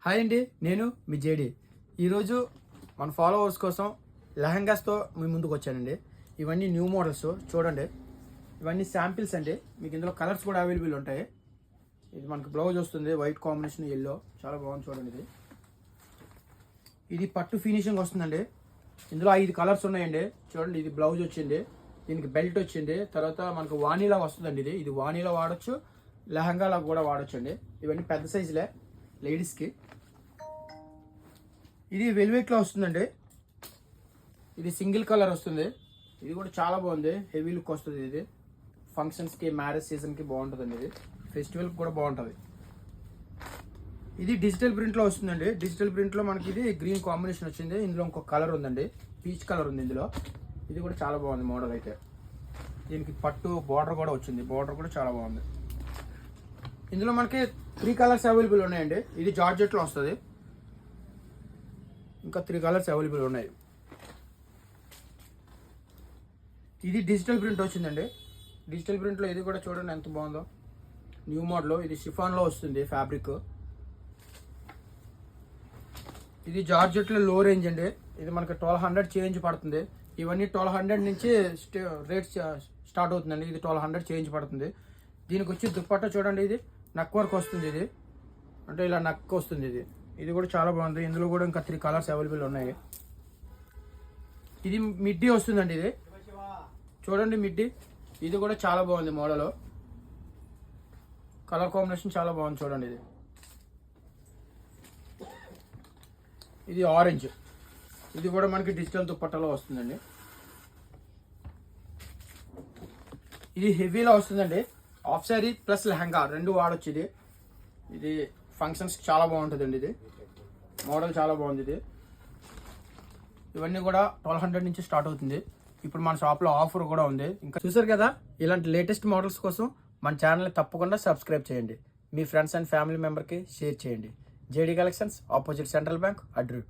Hi అండి, నేను మీ JD. ఈరోజు మన ఫాలోవర్స్ కోసం లెహంగాస్తో మీ ముందుకు వచ్చానండి. ఇవన్నీ న్యూ మోడల్స్ చూడండి. ఇవన్నీ శాంపిల్స్ అండి. మీకు ఇందులో కలర్స్ కూడా అవైలబుల్ ఉంటాయి. ఇది మనకు బ్లౌజ్ వస్తుంది, వైట్ కాంబినేషన్ ఎల్లో, చాలా బాగుంది చూడండి. ఇది పట్టు ఫినిషింగ్ వస్తుందండి. ఇందులో 5 కలర్స్ ఉన్నాయండి. చూడండి, ఇది బ్లౌజ్ వచ్చింది, దీనికి బెల్ట్ వచ్చింది, తర్వాత మనకు వానీలా వస్తుందండి. ఇది వానీలా వాడచ్చు, లెహంగాలా కూడా వాడచ్చు అండి. ఇవన్నీ పెద్ద సైజులే లేడీస్కి. ఇది వెల్వెట్లో వస్తుందండి. ఇది సింగిల్ కలర్ వస్తుంది. ఇది కూడా చాలా బాగుంది, హెవీ లుక్ వస్తుంది. ఇది ఫంక్షన్స్కి, మ్యారేజ్ సీజన్కి బాగుంటుందండి. ఇది ఫెస్టివల్కి కూడా బాగుంటుంది. ఇది డిజిటల్ ప్రింట్లో వస్తుందండి. డిజిటల్ ప్రింట్లో మనకి ఇది గ్రీన్ కాంబినేషన్ వచ్చింది. ఇందులో ఇంకొక కలర్ ఉందండి, పీచ్ కలర్ ఉంది ఇందులో. ఇది కూడా చాలా బాగుంది మోడల్ అయితే. దీనికి పట్టు బార్డర్ కూడా వచ్చింది, బార్డర్ కూడా చాలా బాగుంది. ఇందులో మనకి 3 కలర్స్ అవైలబుల్ ఉన్నాయండి. ఇది జార్జెట్లో వస్తుంది. ఇంకా 3 కలర్స్ అవైలబుల్ ఉన్నాయి. ఇది డిజిటల్ ప్రింట్ వచ్చిందండి. డిజిటల్ ప్రింట్లో ఇది కూడా చూడండి ఎంత బాగుందో, న్యూ మోడల్. ఇది షిఫాన్లో వస్తుంది ఫ్యాబ్రిక్. ఇది జార్జెట్లో లో రేంజ్ అండి. ఇది మనకి 1200 చేంజ్ పడుతుంది. ఇవన్నీ 1200 నుంచి రేట్స్ స్టార్ట్ అవుతుందండి. ఇది 1200 చేంజ్ పడుతుంది. దీనికి వచ్చి దుప్పట్టా చూడండి, ఇది నక్ వర్క్ వస్తుంది. ఇది అంటే ఇలా నక్ వస్తుంది. ఇది కూడా చాలా బాగుంది. ఇందులో కూడా ఇంకా 3 కలర్స్ అవైలబుల్ ఉన్నాయి. ఇది మిడ్డీ వస్తుందండి. ఇది చూడండి మిడ్డీ. ఇది కూడా చాలా బాగుంది మోడల్. కలర్ కాంబినేషన్ చాలా బాగుంది చూడండి. ఇది ఆరెంజ్. ఇది కూడా మనకి డిజిటల్ దుప్పట్టలో వస్తుందండి. ఇది హెవీలో వస్తుందండి. హాఫ్ శారీ ప్లస్ లెహంగా 2 వాడొచ్చు. ఇది ఫంక్షన్స్కి చాలా బాగుంటుందండి. ఇది మోడల్ చాలా బాగుంది. ఇవన్నీ కూడా 1200 నుంచి స్టార్ట్ అవుతుంది. ఇప్పుడు మన షాప్లో ఆఫర్ కూడా ఉంది. ఇంకా చూసారు కదా, ఇలాంటి లేటెస్ట్ మోడల్స్ కోసం మన ఛానల్ని తప్పకుండా సబ్స్క్రైబ్ చేయండి. మీ ఫ్రెండ్స్ అండ్ ఫ్యామిలీ మెంబర్కి షేర్ చేయండి. JD collections, opposite central bank, అడ్రూట్.